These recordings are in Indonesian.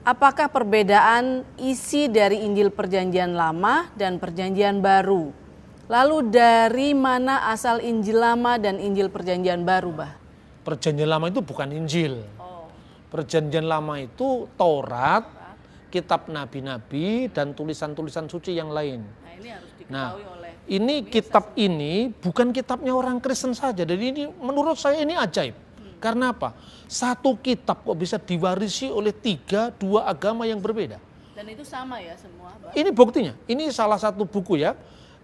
Apakah perbedaan isi dari Injil Perjanjian Lama dan Perjanjian Baru? Lalu dari mana asal Injil Lama dan Injil Perjanjian Baru, Bah? Perjanjian Lama itu bukan Injil. Perjanjian Lama itu Taurat, kitab nabi-nabi, dan tulisan-tulisan suci yang lain. Nah, ini harus diketahui Nah, oleh ini kitab ini bukan kitabnya orang Kristen saja. Jadi ini menurut saya ini ajaib. Karena apa? Satu kitab kok bisa diwarisi oleh dua agama yang berbeda. Dan itu sama ya semua, Bah? Ini buktinya. Ini salah satu buku ya.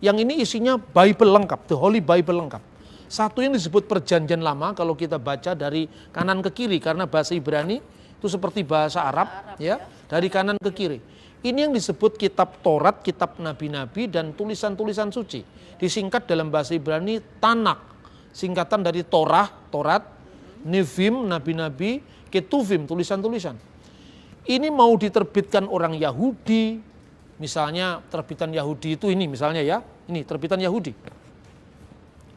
Yang ini isinya Bible lengkap, The Holy Bible lengkap. Satu yang disebut Perjanjian Lama kalau kita baca dari kanan ke kiri karena bahasa Ibrani itu seperti bahasa Arab ya, dari kanan ke kiri. Ini yang disebut kitab Taurat, kitab nabi-nabi dan tulisan-tulisan suci. Disingkat dalam bahasa Ibrani Tanak, singkatan dari Torah, Taurat, Nevim, nabi-nabi, Ketuvim, tulisan-tulisan. Ini mau diterbitkan orang Yahudi, misalnya terbitan Yahudi itu ini misalnya ya, ini terbitan Yahudi.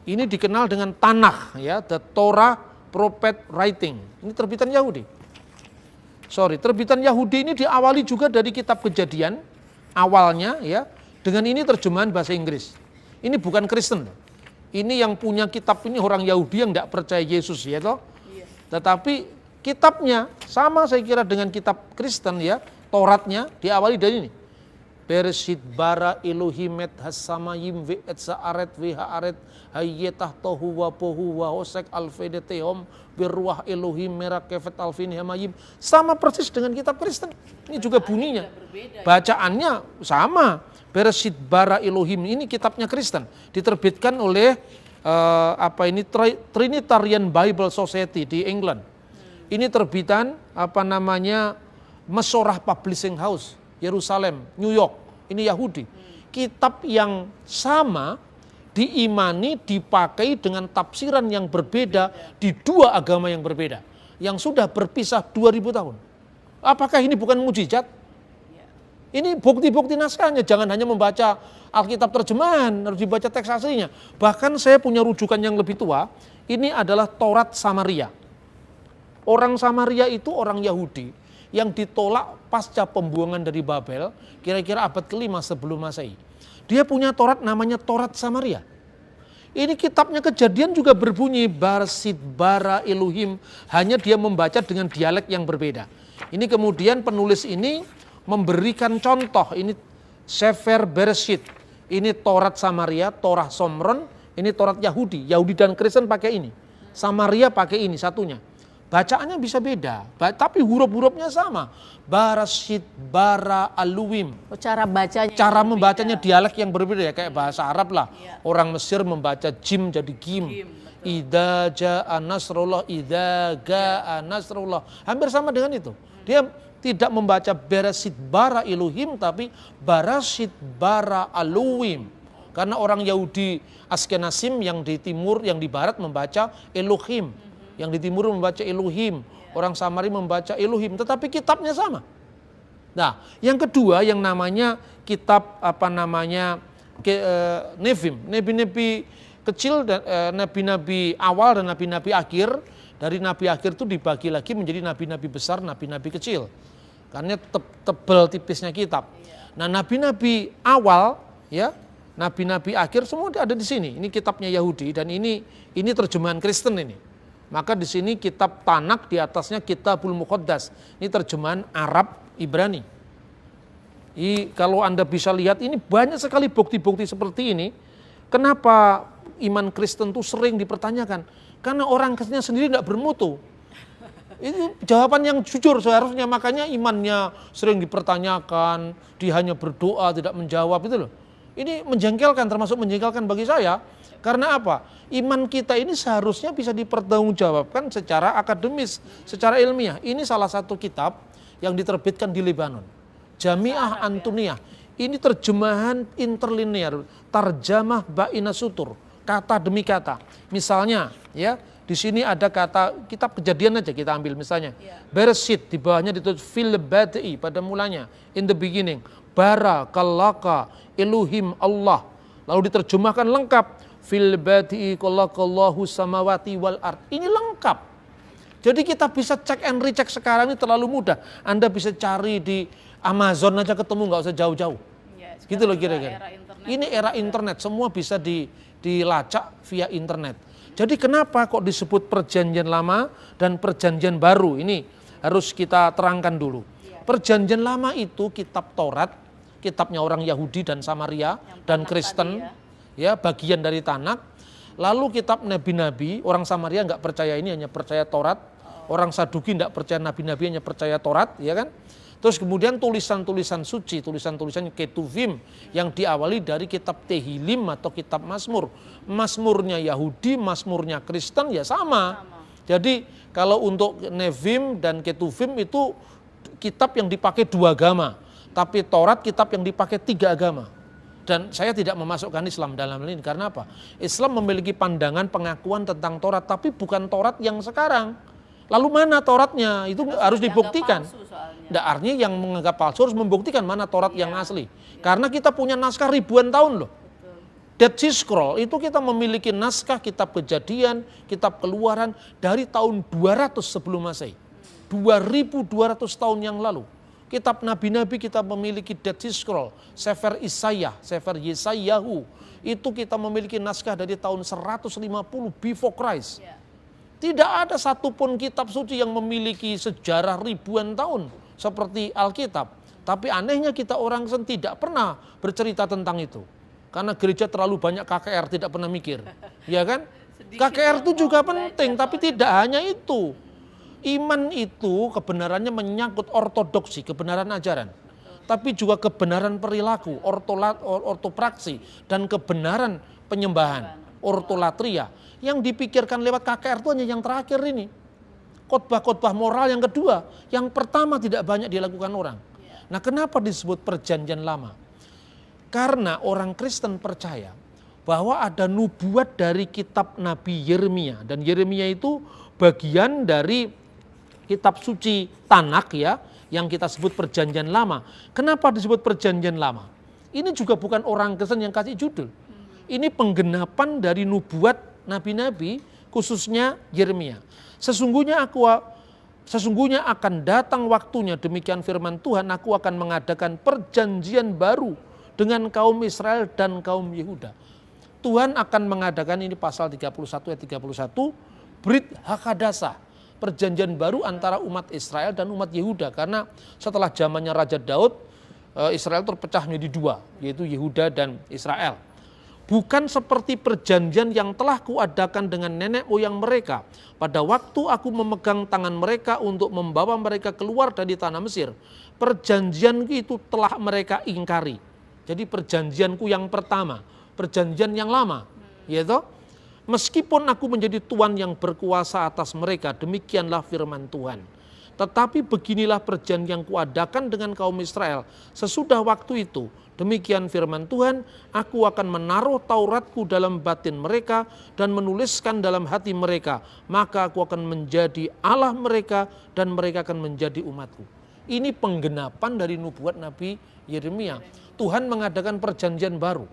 Ini dikenal dengan Tanakh ya, The Torah Prophet Writing. Ini terbitan Yahudi. Terbitan Yahudi ini diawali juga dari kitab Kejadian awalnya ya, dengan ini terjemahan bahasa Inggris. Ini bukan Kristen. Ini yang punya kitab ini orang Yahudi yang tidak percaya Yesus ya toh. Tetapi kitabnya sama saya kira dengan kitab Kristen ya, Tauratnya diawali dari ini. Bereshit bara Elohim et hasamayim ve et saaret ve haaret hayyetah tohu wa pohu wa hosek alfedetehom berruah Elohim merah kefet alvin hamayim. Sama persis dengan kitab Kristen. Ini juga bunyinya. Bacaannya sama. Bereshit bara Elohim ini kitabnya Kristen. Diterbitkan oleh Trinitarian Bible Society di England. Ini terbitan Mesorah Publishing House, Yerusalem, New York, ini Yahudi. Kitab yang sama diimani, dipakai dengan tafsiran yang berbeda di dua agama yang berbeda. Yang sudah berpisah 2000 tahun. Apakah ini bukan mujizat? Ini bukti-bukti naskahnya, jangan hanya membaca Alkitab terjemahan, harus dibaca teks aslinya. Bahkan saya punya rujukan yang lebih tua, ini adalah Taurat Samaria. Orang Samaria itu orang Yahudi yang ditolak pasca pembuangan dari Babel, kira-kira abad ke-5 sebelum Masehi. Dia punya Taurat namanya Taurat Samaria. Ini kitabnya Kejadian juga berbunyi Bereshit bara Elohim, hanya dia membaca dengan dialek yang berbeda. Ini kemudian penulis ini memberikan contoh, ini Sefer Bereshit, ini Taurat Samaria, Torah Somron, ini Taurat Yahudi. Yahudi dan Kristen pakai ini, Samaria pakai ini satunya. Bacaannya bisa beda, tapi huruf-hurufnya sama. Bereshit bara Elohim. Cara bacanya. Cara membacanya dialek yang berbeda ya, kayak bahasa Arab lah. Orang Mesir membaca jim jadi gim. Idza jaa nasrullah, idza gaa nasrullah. Hampir sama dengan itu. Dia tidak membaca Bereshit bara Elohim, tapi Bereshit bara Elohim. Karena orang Yahudi Askenazim yang di timur, yang di barat membaca Elohim. Yang di timur membaca Elohim, orang Samaria membaca Elohim, tetapi kitabnya sama. Nah, yang kedua yang namanya kitab Nevim, nabi-nabi kecil dan nabi-nabi awal dan nabi-nabi akhir. Dari nabi akhir itu dibagi lagi menjadi nabi-nabi besar, nabi-nabi kecil. Karena tebal tipisnya kitab. Nah, nabi-nabi awal ya, nabi-nabi akhir semua ada di sini. Ini kitabnya Yahudi dan ini terjemahan Kristen ini. Maka di sini kitab Tanak, di atasnya Kitabul Muqaddas. Ini terjemahan Arab Ibrani. Kalau Anda bisa lihat ini banyak sekali bukti-bukti seperti ini. Kenapa iman Kristen itu sering dipertanyakan? Karena orang Kristennya sendiri tidak bermutu. Itu jawaban yang jujur seharusnya, makanya imannya sering dipertanyakan, dia hanya berdoa tidak menjawab itu loh. Ini menjengkelkan, termasuk menjengkelkan bagi saya. Karena apa? Iman kita ini seharusnya bisa dipertanggungjawabkan secara akademis, secara ilmiah. Ini salah satu kitab yang diterbitkan di Lebanon. Jami'ah Antuniyah. Ini terjemahan interlinear, tarjamah baina sutur, kata demi kata. Misalnya, ya, di sini ada kata kitab Kejadian aja kita ambil misalnya. Bereshit, di bawahnya ditulis fil bada'i, pada mulanya, in the beginning. Bara kalaka Elohim Allah. Lalu diterjemahkan lengkap. Fil badi'i khalaqallahu samawati wal ard. Ini lengkap. Jadi kita bisa cek and recheck sekarang ini terlalu mudah. Anda bisa cari di Amazon aja ketemu, nggak usah jauh-jauh. Ya, Gitu loh kira-kira. era internet. Ini era internet, semua bisa dilacak via internet. Jadi kenapa kok disebut perjanjian lama dan perjanjian baru? Ini harus kita terangkan dulu. Perjanjian lama itu kitab Taurat, kitabnya orang Yahudi dan Samaria dan Kristen, ya bagian dari Tanakh. Lalu kitab nabi-nabi, orang Samaria nggak percaya ini, hanya percaya Taurat. Orang Saduki nggak percaya nabi-nabi, hanya percaya Taurat, ya kan? Terus kemudian tulisan-tulisan suci, tulisan-tulisan Ketuvim yang diawali dari kitab Tehilim atau kitab Mazmur. Mazmurnya Yahudi, Mazmurnya Kristen ya sama. Jadi kalau untuk Nevim dan Ketuvim itu kitab yang dipakai 2 agama. Tapi Taurat kitab yang dipakai 3 agama. Dan saya tidak memasukkan Islam dalam hal ini. Karena apa? Islam memiliki pandangan pengakuan tentang Taurat, tapi bukan Taurat yang sekarang. Lalu mana Tauratnya? Itu harus dibuktikan. Nggak, artinya yang menganggap palsu harus membuktikan mana Taurat yang asli. Karena kita punya naskah ribuan tahun loh. Dead Sea Scroll itu kita memiliki naskah kitab Kejadian, kitab Keluaran dari tahun 200 sebelum Masehi. 2200 tahun yang lalu. Kitab nabi-nabi kita memiliki Dead Sea Scroll, Sefer Isaiah, Sefer Yesayahu. Itu kita memiliki naskah dari tahun 150 before Christ. Tidak ada satupun kitab suci yang memiliki sejarah ribuan tahun seperti Alkitab. Tapi anehnya kita orang Kristen tidak pernah bercerita tentang itu. Karena gereja terlalu banyak KKR, tidak pernah mikir. Ya kan? KKR itu juga penting, tapi tidak hanya itu. Iman itu kebenarannya menyangkut ortodoksi, kebenaran ajaran. Tapi juga kebenaran perilaku, ortopraksi, dan kebenaran penyembahan, ortolatria. Yang dipikirkan lewat KKR itu hanya yang terakhir ini. Khotbah-khotbah moral yang kedua, yang pertama tidak banyak dilakukan orang. Nah, kenapa disebut perjanjian lama? Karena orang Kristen percaya bahwa ada nubuat dari kitab Nabi Yeremia. Dan Yeremia itu bagian dari kitab suci Tanakh ya, yang kita sebut perjanjian lama. Kenapa disebut perjanjian lama? Ini juga bukan orang Kristen yang kasih judul. Ini penggenapan dari nubuat nabi-nabi, khususnya Yeremia. Sesungguhnya akan datang waktunya, demikian firman Tuhan, aku akan mengadakan perjanjian baru dengan kaum Israel dan kaum Yehuda. Tuhan akan mengadakan, ini pasal 31 ayat 31, Brit Hakadasa, perjanjian baru antara umat Israel dan umat Yehuda. Karena setelah zamannya Raja Daud, Israel terpecah menjadi 2, yaitu Yehuda dan Israel. Bukan seperti perjanjian yang telah kuadakan dengan nenek moyang mereka pada waktu aku memegang tangan mereka untuk membawa mereka keluar dari tanah Mesir. Perjanjian itu telah mereka ingkari. Jadi perjanjianku yang pertama, perjanjian yang lama, yaitu meskipun aku menjadi Tuhan yang berkuasa atas mereka, demikianlah firman Tuhan. Tetapi beginilah perjanjian yang kuadakan dengan kaum Israel. Sesudah waktu itu, demikian firman Tuhan, aku akan menaruh Tauratku dalam batin mereka dan menuliskan dalam hati mereka. Maka aku akan menjadi Allah mereka dan mereka akan menjadi umatku. Ini penggenapan dari nubuat Nabi Yeremia. Tuhan mengadakan perjanjian baru.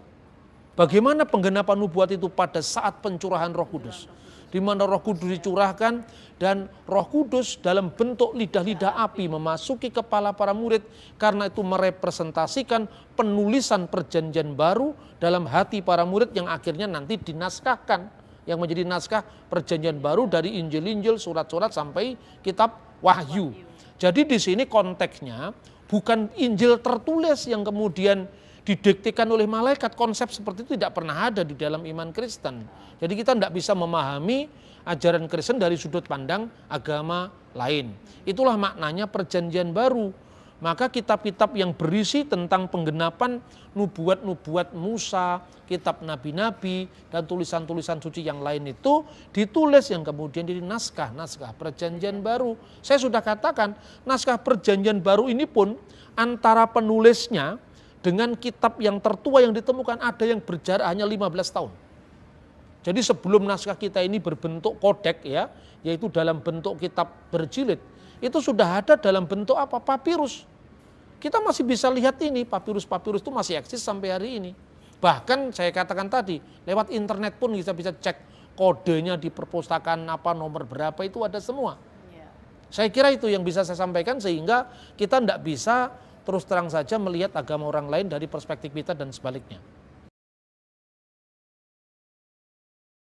Bagaimana penggenapan nubuat itu pada saat pencurahan Roh Kudus? Di mana Roh Kudus dicurahkan dan Roh Kudus dalam bentuk lidah-lidah api memasuki kepala para murid, karena itu merepresentasikan penulisan perjanjian baru dalam hati para murid yang akhirnya nanti dinaskahkan, yang menjadi naskah perjanjian baru dari Injil-Injil, surat-surat sampai kitab Wahyu. Jadi di sini konteksnya bukan Injil tertulis yang kemudian didiktekan oleh malaikat. Konsep seperti itu tidak pernah ada di dalam iman Kristen. Jadi kita tidak bisa memahami ajaran Kristen dari sudut pandang agama lain. Itulah maknanya perjanjian baru. Maka kitab-kitab yang berisi tentang penggenapan nubuat-nubuat Musa, kitab nabi-nabi, dan tulisan-tulisan suci yang lain itu ditulis yang kemudian jadi naskah perjanjian baru. Saya sudah katakan, naskah perjanjian baru ini pun antara penulisnya dengan kitab yang tertua yang ditemukan ada yang berjarak hanya 15 tahun. Jadi sebelum naskah kita ini berbentuk kodek ya, yaitu dalam bentuk kitab berjilid, itu sudah ada dalam bentuk apa? Papirus. Kita masih bisa lihat ini, papirus-papirus itu masih eksis sampai hari ini. Bahkan saya katakan tadi, lewat internet pun kita bisa cek kodenya di perpustakaan apa, nomor berapa, itu ada semua. Saya kira itu yang bisa saya sampaikan, sehingga kita tidak bisa terus terang saja melihat agama orang lain dari perspektif kita dan sebaliknya.